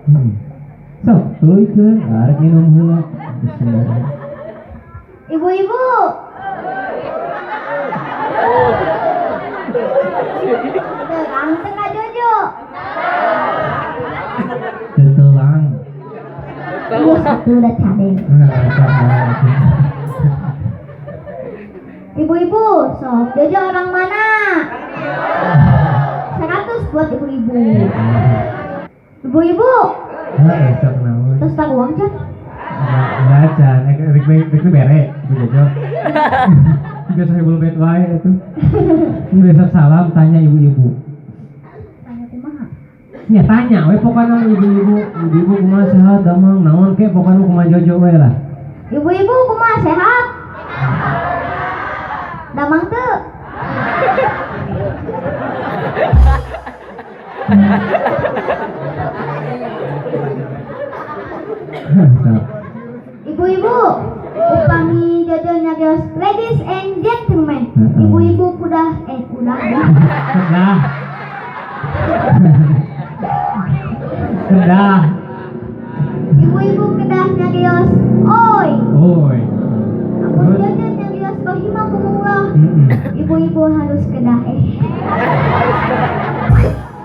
Sok, tuluykeun, arek minum heula. Ibu-ibu. Terang tengah Jojo. Tetelang. Iya satu udah cadeng. Ibu-ibu, sok Jojo orang mana? 100 buat ibu-ibu. Ibu-ibu. Sok naon. Terus tak uang kan? Baca, rek bere, itu Jojo. Biasa hebul bet wae itu. Besok salam tanya ibu-ibu. Tanya kumaha? Ya tanya we pokoknya ibu-ibu kumaha sehat damang naon ke pokoknya kumaha Jojo we lah. Ibu-ibu kumaha sehat? Damang teu. Ibu-ibu, upami Jojo nyarios ladies and gentlemen. Ibu-ibu udah Kedah. Kedah. Ibu-ibu kedah nyarios oi. Oi. Amun Jojo nyarios rahimakumullah. Ibu-ibu harus kedah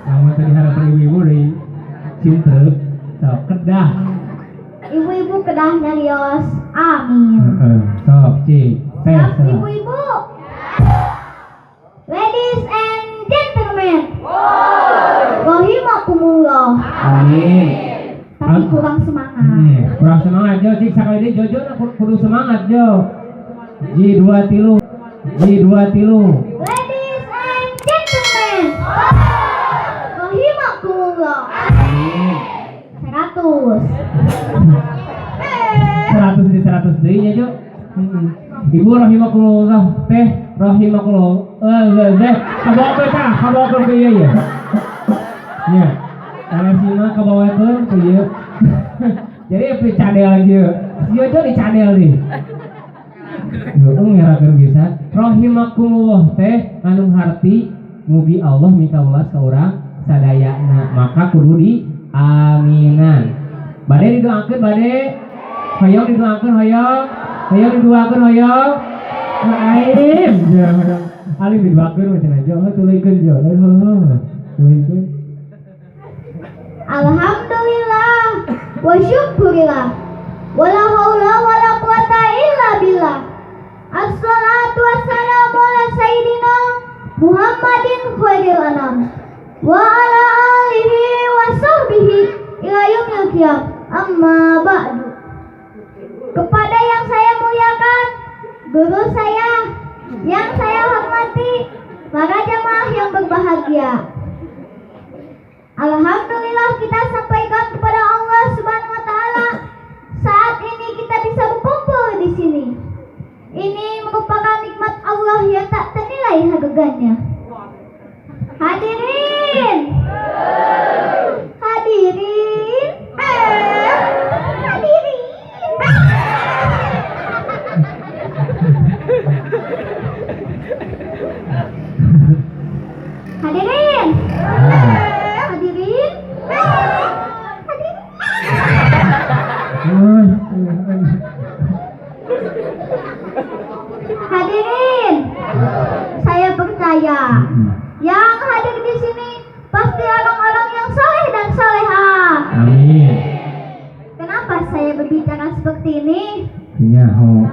Kamu tadi harapan ibu-ibu dari cinta. Sok kedah. Ibu-ibu kedah nyarios amin. Sok cik. Siap ibu-ibu. Ladies and gentlemen. Rahimakumullah. Amin. Tapi kurang semangat. Kurang semangat Jo, cik sakali ini Jojo kudu semangat Jo. J2 tilu. Ladies and gentlemen. Rahimakumullah. Amin. 100. 100 di 100 deui nya Jo. Ibu rahimakumullah teh rahimakumullah. Kabawa ke ieu ya. Ya. Kalau sima kabawakeun ke ieu. Jadi pe cadel ieu. Jojo di cadel nih. Yo ngerakeun bisa. Rahimakumullah teh anu harti mugi Allah mikawelas ka urang sadayana. Maka kudu di aminan. Bade didoakeun bade. Hoyong didoakeun hoyong. Hoyong didoakeun hoyong. Aim. Alim didoakeun macam aja. Tuluykeun jo. Tuluykeun. Alhamdulillah wa syukurillah. Wala haula wala quwata illa billah. Assalatu wassalamu ala sayyidina Muhammadin khairil anam wa ala alihi wa sahbihi ila yaumil qiyam. Amma ba'du. Kepada yang saya muliakan, guru saya, yang saya hormati, para jamaah yang berbahagia. Alhamdulillah kita sampaikan kepada Allah Subhanahu wa taala saat ini kita bisa berkumpul di sini. Ini merupakan nikmat Allah yang tak ternilai harganya. Hadirin. Hadirin. Hadirin. Hadirin. Hadirin. Hadirin, saya percaya yang hadir di sini pasti orang-orang yang saleh dan salehah. Amin. Kenapa saya berbicara seperti ini? Iya, ho.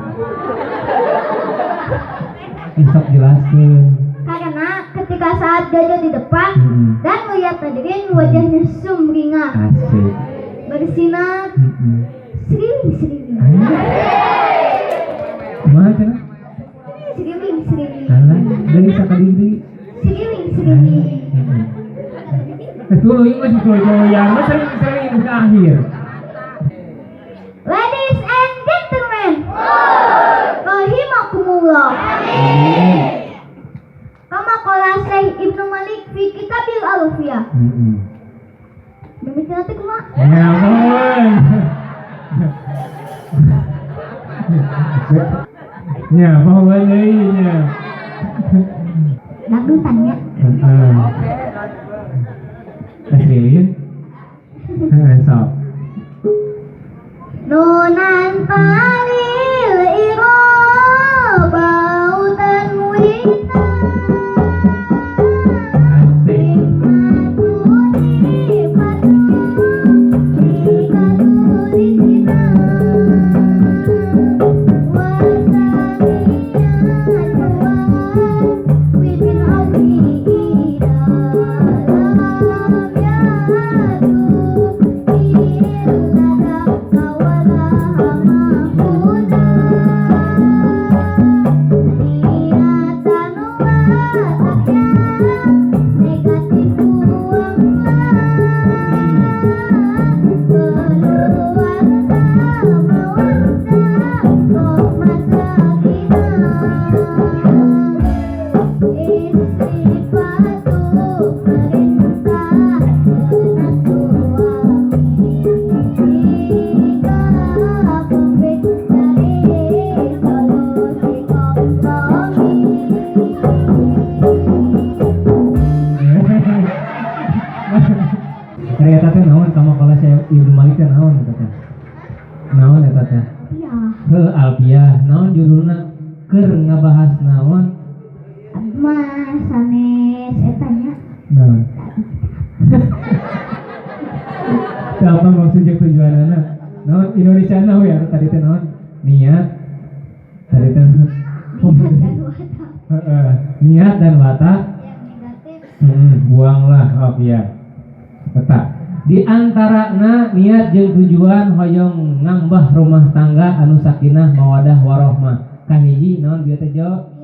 Sok jelaskeun. Karena ketika saat Jojo di depan dan melihat hadirin wajahnya sumringah, Asik. bersinar, sering. Kumaha cenah? Sering. Alah, deui sakadiri. Sering. Tuluy masih goyang, sering ke akhir. Ladies and gentlemen, rahimakumullah. Amin. Kama qala Syekh Ibnu Malik fi Kitabil Alfiyah. Demikian nanti kumaha? Ya ampun. Ya, bawa deui nya. Dangdutan ya. Lilin. Sok. Nunan palil iro bautan wina Asik. Matuni patu dikaturi sina Wasania juang wibin awi dalam yadu ilada kawala mahmuda niatan wataknya negatif buanglah keluar sama warga kok masakina Istifatu perintah dengan suami Jika pembek dari solusi kompromi Ternyata teh naon kamu kalau saya Ibu Malik teh naon eta teh. Naon eta teh? Ya, Heuh Alfiah, naon judulna keur ngabahas naon? mas sanes etanya Naon? Apa maksudnya tujuanana? Naon Indonesia naon ya tadi teh naon? Niat. Tadi teh niat dan watak niat dan watak. yang negatif Buanglah Alfiah. Eta. Di antarana niat jeung tujuan hoyong ngambah rumah tangga anu sakinah mawadah warohmah. Kahiji naon bieu teh Jo?